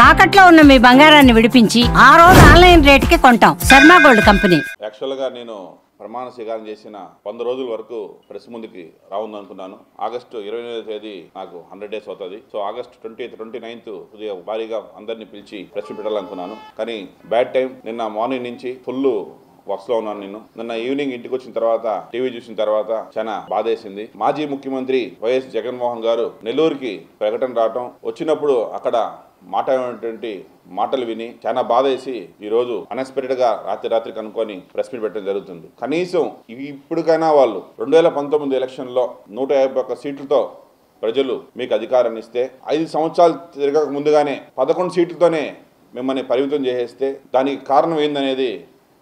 తాకట్లో ఉన్న మీ బంగారాన్ని విడిపించి ఆ రోజు ఆన్లైన్ రేటుకి కొంటాం. Sharma gold company. యాక్చువల్గా నేను ప్రమాణ స్వీకారం చేసిన 100 రోజుల వరకు ప్రెస్ ముందుకి రావుందనుకున్నాను. ఆగస్టు 28వ తేదీ నాకు 100 డేస్ అవుతుంది. సో ఆగస్టు 29th కొద్దిగా భారీగా అందరినీ పిలిచి ప్రెస్ పెట్టాలనుకున్నాను. కానీ బ్యాడ్ టైం. నిన్న మార్నింగ్ నుంచి ఫుల్ వర్క్స్ లో ఉన్నాను. నిన్న ఈవినింగ్ ఇంటికి వచ్చిన తర్వాత టీవీ చూసిన తర్వాత చాలా బాధేసింది. మాజీ ముఖ్యమంత్రి వైఎస్ జగన్మోహన్ గారు నెల్లూరుకి ప్రకటన రావటం, వచ్చినప్పుడు అక్కడ మాట్లాడినటువంటి మాటలు విని చాలా బాధ వేసి ఈ రోజు అన్ఎక్స్పెక్టెడ్ గా రాత్రి కనుక్కొని ప్రెస్ మీట్ పెట్టడం జరుగుతుంది. కనీసం ఇప్పటికైనా వాళ్ళు 2019 ఎలక్షన్ లో 151 సీట్లతో ప్రజలు మీకు అధికారాన్ని ఇస్తే 5 సంవత్సరాలు తిరగక ముందుగానే 11 సీట్లతోనే మిమ్మల్ని పరిమితం చేసేస్తే దానికి కారణం ఏందనేది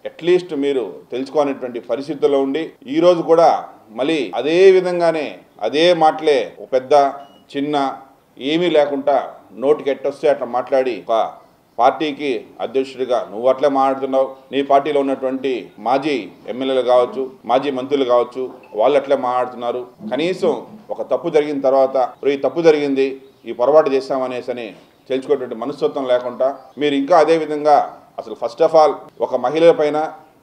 అట్లీస్ట్ మీరు తెలుసుకోనేటువంటి పరిస్థితుల్లో ఉండి ఈ రోజు కూడా మళ్ళీ అదే విధంగానే అదే మాటలే పెద్ద చిన్న ఏమీ లేకుండా నోటికి ఎట్టొస్తే అట్లా మాట్లాడి ఒక పార్టీకి అధ్యక్షుడిగా నువ్వు అట్లే మాట్లాడుతున్నావు, నీ పార్టీలో ఉన్నటువంటి మాజీ ఎమ్మెల్యేలు కావచ్చు, మాజీ మంత్రులు కావచ్చు, వాళ్ళు అట్లే మాట్లాడుతున్నారు. కనీసం ఒక తప్పు జరిగిన తర్వాత ఈ తప్పు జరిగింది, ఈ పొరపాటు చేస్తామనేసి తెలుసుకునేటువంటి మనస్తత్వం లేకుండా మీరు ఇంకా అదే విధంగా అసలు ఫస్ట్ ఆఫ్ ఆల్ ఒక మహిళల పైన,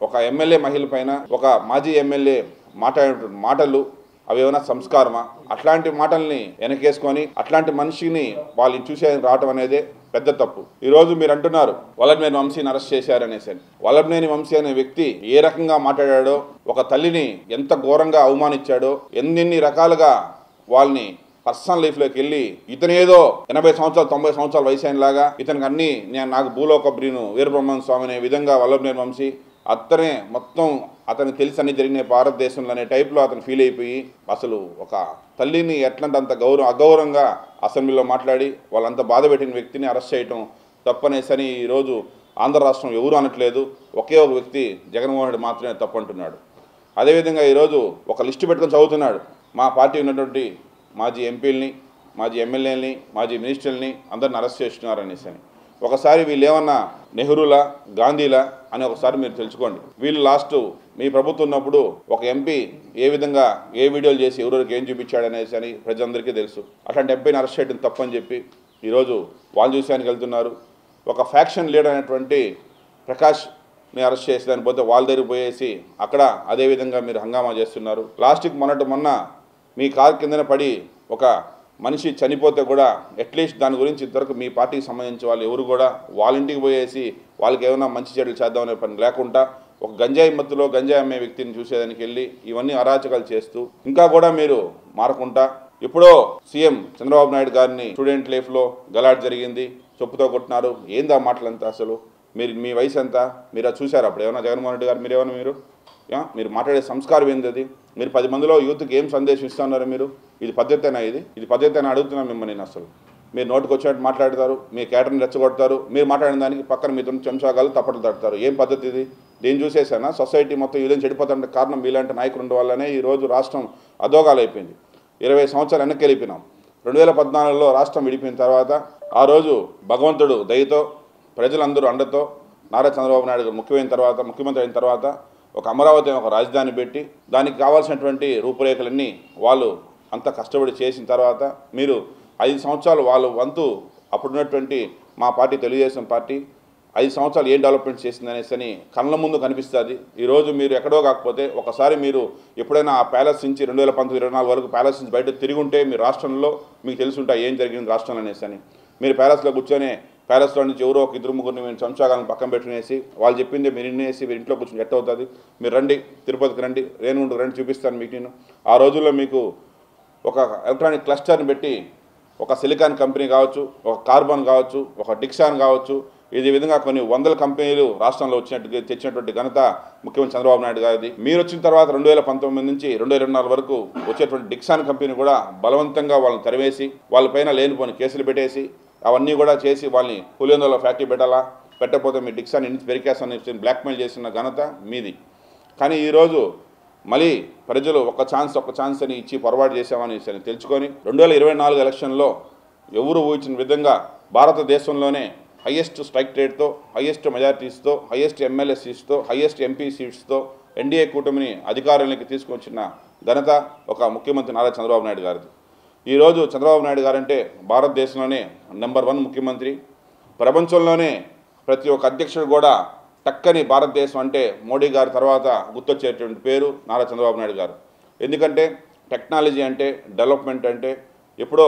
ఒక ఎమ్మెల్యే మహిళ పైన, ఒక మాజీ ఎమ్మెల్యే మాట్లాడేటువంటి మాటలు అవి ఏమైనా సంస్కారమా? అట్లాంటి మాటల్ని వెనకేసుకొని అట్లాంటి మనిషిని వాళ్ళు చూసే రావటం అనేది పెద్ద తప్పు. ఈ రోజు మీరు అంటున్నారు వల్లభనేని వంశీని అరెస్ట్ చేశారనేసి. వల్లభనేని వంశీ అనే వ్యక్తి ఏ రకంగా మాట్లాడాడో, ఒక తల్లిని ఎంత ఘోరంగా అవమానించాడో, ఎన్ని రకాలుగా వాళ్ళని పర్సనల్ లైఫ్లోకి వెళ్ళి ఇతనేదో 80 సంవత్సరాలు 90 సంవత్సరాల వయసు అయినలాగా ఇతనికి అన్ని నాకు భూలోక బ్రీను వీరబ్రహ్మణ్య స్వామి అనే విధంగా వల్లభనేని వంశీ అతనే మొత్తం అతనికి తెలిసి అన్ని జరిగిన భారతదేశంలో అనే టైప్లో అతను ఫీల్ అయిపోయి అసలు ఒక తల్లిని ఎట్లంటే అంత అగౌరవంగా అసెంబ్లీలో మాట్లాడి వాళ్ళంత బాధ పెట్టిన వ్యక్తిని అరెస్ట్ చేయటం తప్పనేసని ఈరోజు ఆంధ్ర రాష్ట్రం ఎవరు అనట్లేదు. ఒకే ఒక వ్యక్తి జగన్మోహన్ రెడ్డి మాత్రమే తప్పు అంటున్నాడు. అదేవిధంగా ఈరోజు ఒక లిస్టు పెట్టుకొని చదువుతున్నాడు. మా పార్టీ ఉన్నటువంటి మాజీ ఎంపీలని, మాజీ ఎమ్మెల్యేలని, మాజీ మినిస్టర్లని అందరిని అరెస్ట్ చేస్తున్నారు అనేసి. ఒకసారి వీళ్ళు ఏమన్నా నెహ్రూలా గాంధీలా అని ఒకసారి మీరు తెలుసుకోండి. వీళ్ళు లాస్ట్ మీ ప్రభుత్వం ఉన్నప్పుడు ఒక ఎంపీ ఏ విధంగా ఏ వీడియోలు చేసి ఎవరికి ఏం చూపించాడనేసి అని ప్రజలందరికీ తెలుసు. అట్లాంటి ఎంపీని అరెస్ట్ చేయడం తప్పని చెప్పి ఈరోజు వాళ్ళు చూసానికి వెళ్తున్నారు. ఒక ఫ్యాక్షన్ లీడర్ అయినటువంటి ప్రకాష్ని అరెస్ట్ చేసి దాన్ని పోతే వాళ్ళ దగ్గర పోయేసి అక్కడ అదేవిధంగా మీరు హంగామా చేస్తున్నారు. లాస్ట్కి మొన్న మీ కారు కిందన పడి ఒక మనిషి చనిపోతే కూడా అట్లీస్ట్ దాని గురించి ఇంతవరకు మీ పార్టీకి సంబంధించి వాళ్ళు ఎవరు కూడా వాళ్ళ ఇంటికి పోయేసి వాళ్ళకి ఏమైనా మంచి చెడులు చేద్దామనే పని లేకుండా ఒక గంజాయి మత్తులో గంజాయి అమ్మే వ్యక్తిని చూసేదానికి వెళ్ళి ఇవన్నీ అరాచకాలు చేస్తూ ఇంకా కూడా మీరు మారకుండా ఎప్పుడో సీఎం చంద్రబాబు నాయుడు గారిని స్టూడెంట్ లైఫ్లో గలాట్ జరిగింది, చెప్పుతో కొట్టినారు. ఏందా మాటలంతా? అసలు మీ వయసు ఎంత? మీరు అది చూసారు అప్పుడు ఏమైనా జగన్మోహన్ రెడ్డి గారు మీరు మాట్లాడే సంస్కారం ఏంది? అది మీరు 10 మందిలో యూత్కి ఏం సందేశం ఇస్తున్నారు? మీరు ఇది పద్ధతేనా? ఇది పద్ధతేనా అడుగుతున్నాను మిమ్మల్ని. అసలు మీరు నోటికి వచ్చినట్టు మాట్లాడతారు, మీ కేటర్ని రెచ్చగొడతారు, మీరు మాట్లాడిన దానికి పక్కన మీతో చెంచాగాలు తప్పట్లు తడతారు. ఏం పద్ధతి ఇది? దీన్ని చూసేసానా సొసైటీ మొత్తం ఈ విధంగా చెడిపోతుంటే కారణం మీలాంటి నాయకులు ఉండడం వల్లనే ఈరోజు రాష్ట్రం అధోగాలు అయిపోయింది. 20 సంవత్సరాలు వెనక్కి వెళ్ళిపోయినాం. 2014లో రాష్ట్రం విడిపోయిన తర్వాత ఆ రోజు భగవంతుడు దయతో ప్రజలందరూ అండతో నారా చంద్రబాబు నాయుడు ముఖ్యమంత్రి అయిన తర్వాత ఒక అమరావతి ఒక రాజధాని పెట్టి దానికి కావాల్సినటువంటి రూపురేఖలన్నీ వాళ్ళు అంత కష్టపడి చేసిన తర్వాత మీరు 5 సంవత్సరాలు వాళ్ళ వంతు అప్పుడున్నటువంటి మా పార్టీ తెలుగుదేశం పార్టీ 5 సంవత్సరాలు ఏం డెవలప్మెంట్ చేసిందనేసి కళ్ళ ముందు కనిపిస్తుంది. ఈరోజు మీరు ఎక్కడో కాకపోతే ఒకసారి మీరు ఎప్పుడైనా ఆ ప్యాలెస్ నుంచి 2019-24 వరకు ప్యాలెస్ నుంచి బయట తిరిగి ఉంటే మీ రాష్ట్రంలో మీకు తెలిసి ఉంటాయి ఏం జరిగింది రాష్ట్రంలో అనేసి. మీరు ప్యాలెస్లో కూర్చొని ప్యాలెస్లో నుంచి ఎవరో ఒక 2-3 మేము చెంచాగాలను పక్కన పెట్టుకునేసి వాళ్ళు చెప్పింది మీరు వినేసి మీరు ఇంట్లో కూర్చొని ఎట్ట అవుతుంది? మీరు రండి, తిరుపతికి రండి, రేణుగుంటకు రండి, చూపిస్తాను మీకు. నేను ఆ రోజుల్లో మీకు ఒక ఎలక్ట్రానిక్ క్లస్టర్ని పెట్టి ఒక సిలికాన్ కంపెనీ కావచ్చు, ఒక కార్బన్ కావచ్చు, ఒక డిక్సాన్ కావచ్చు, ఈ విధంగా కొన్ని 100 కంపెనీలు రాష్ట్రంలో తెచ్చినటువంటి ఘనత ముఖ్యమంత్రి చంద్రబాబు నాయుడు గారిది. మీరు వచ్చిన తర్వాత 2019 నుంచి 2024 వరకు వచ్చేటువంటి డిక్సాన్ కంపెనీ కూడా బలవంతంగా వాళ్ళని తరివేసి వాళ్ళపైన లేనిపోని కేసులు పెట్టేసి అవన్నీ కూడా చేసి వాళ్ళని పులివెందులలో ఫ్యాక్టరీ పెట్టకపోతే మీ డిక్సాన్ ఇంటి పెరికేస్తానని బ్లాక్మెయిల్ చేసిన ఘనత మీది. కానీ ఈరోజు మళ్ళీ ప్రజలు ఒక ఛాన్స్ అని ఇచ్చి పొరపాటు చేసామని తెలుసుకొని 2024 ఎలక్షన్లో ఎవరు ఊహించిన విధంగా భారతదేశంలోనే హైయెస్ట్ స్ట్రైక్ రేట్తో, హైయెస్ట్ మెజారిటీస్తో, హైయెస్ట్ ఎమ్మెల్యే సీట్స్తో, హైయెస్ట్ ఎంపీ సీట్స్తో ఎన్డీఏ కూటమిని అధికారంలోకి తీసుకొచ్చిన ఘనత ఒక ముఖ్యమంత్రి నారా చంద్రబాబు నాయుడు గారిది. ఈరోజు చంద్రబాబు నాయుడు గారంటే భారతదేశంలోనే నెంబర్ 1 ముఖ్యమంత్రి. ప్రపంచంలోనే ప్రతి ఒక్క అధ్యక్షుడు కూడా టక్కని భారతదేశం అంటే మోడీ గారి తర్వాత గుర్తొచ్చేటువంటి పేరు నారా చంద్రబాబు నాయుడు గారు. ఎందుకంటే టెక్నాలజీ అంటే, డెవలప్మెంట్ అంటే ఎప్పుడో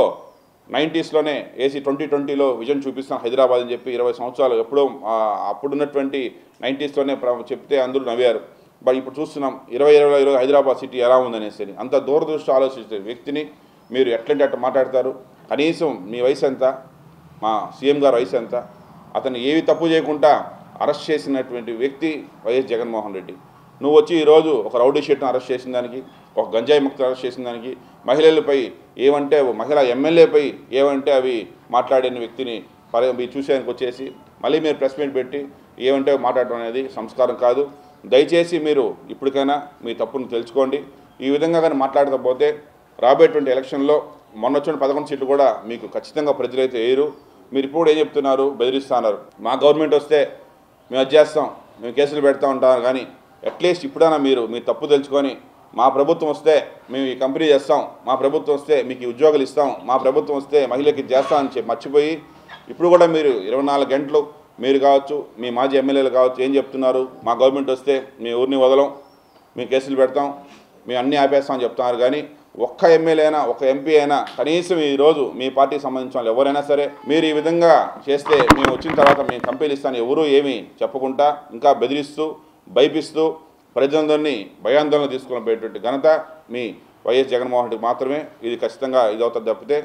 90స్లోనే ఏసీ 2020లో విజన్ చూపిస్తాం హైదరాబాద్ అని చెప్పి 20 సంవత్సరాలు ఎప్పుడో అప్పుడున్నటువంటి 90స్లోనే చెప్తే అందరూ నవ్వారు. బట్ ఇప్పుడు చూస్తున్నాం 2020లో హైదరాబాద్ సిటీ ఎలా ఉందనేసి. అంత దూరదృష్టి ఆలోచించే వ్యక్తిని మీరు ఎట్లంటే అట్లా మాట్లాడతారు. కనీసం మీ వయసు ఎంత, మా సీఎం గారు వయసు ఎంత, అతను ఏవి తప్పు చేయకుండా అరెస్ట్ చేసినటువంటి వ్యక్తి వైఎస్ జగన్మోహన్ రెడ్డి. నువ్వు వచ్చి ఈరోజు ఒక రౌడీ షీట్ను అరెస్ట్ చేసిన దానికి, ఒక గంజాయి ముక్తులు అరెస్ట్ చేసిన దానికి, మహిళలపై ఏమంటే మహిళా ఎమ్మెల్యేపై ఏమంటే అవి మాట్లాడిన వ్యక్తిని మీరు చూసేందుకు వచ్చేసి మళ్ళీ మీరు ప్రెస్ మీట్ పెట్టి ఏమంటే మాట్లాడడం అనేది సంస్కారం కాదు. దయచేసి మీరు ఇప్పటికైనా మీ తప్పును తెలుసుకోండి. ఈ విధంగా కానీ మాట్లాడకపోతే రాబోయేటువంటి ఎలక్షన్లో మొన్న వచ్చిన 11 సీట్లు కూడా మీకు ఖచ్చితంగా ప్రజలైతే వేయరు. మీరు ఇప్పుడు ఏం చెప్తున్నారు, బెదిరిస్తున్నారు. మా గవర్నమెంట్ వస్తే మేము అది చేస్తాం, మేము కేసులు పెడతా ఉంటాం, కానీ అట్లీస్ట్ ఇప్పుడైనా మీరు మీ తప్పు తెలుసుకొని మా ప్రభుత్వం వస్తే మేము ఈ కంపెనీ చేస్తాం, మా ప్రభుత్వం వస్తే మీకు ఈ ఉద్యోగాలు ఇస్తాం, మా ప్రభుత్వం వస్తే మహిళకి చేస్తామని చెప్పి మర్చిపోయి ఇప్పుడు కూడా మీరు 24 గంటలు మీరు కావచ్చు, మీ మాజీ ఎమ్మెల్యేలు కావచ్చు ఏం చెప్తున్నారు, మా గవర్నమెంట్ వస్తే మీ ఊరిని వదలం, మేము కేసులు పెడతాం, మేము అన్నీ ఆపేస్తామని చెప్తున్నారు. కానీ ఒక్క ఎమ్మెల్యే అయినా, ఒక ఎంపీ అయినా, కనీసం ఈరోజు మీ పార్టీకి సంబంధించిన వాళ్ళు ఎవరైనా సరే మీరు ఈ విధంగా చేస్తే మేము వచ్చిన తర్వాత మేము కంపెనీలు ఇస్తాను ఎవరూ ఏమీ చెప్పకుండా ఇంకా బెదిరిస్తూ భయపిస్తూ ప్రజలందరినీ భయాందోళన తీసుకుని పోయేటువంటి ఘనత మీ వైఎస్ జగన్మోహన్ రెడ్డికి మాత్రమే. ఇది ఖచ్చితంగా ఇది అవుతుంది తప్పితే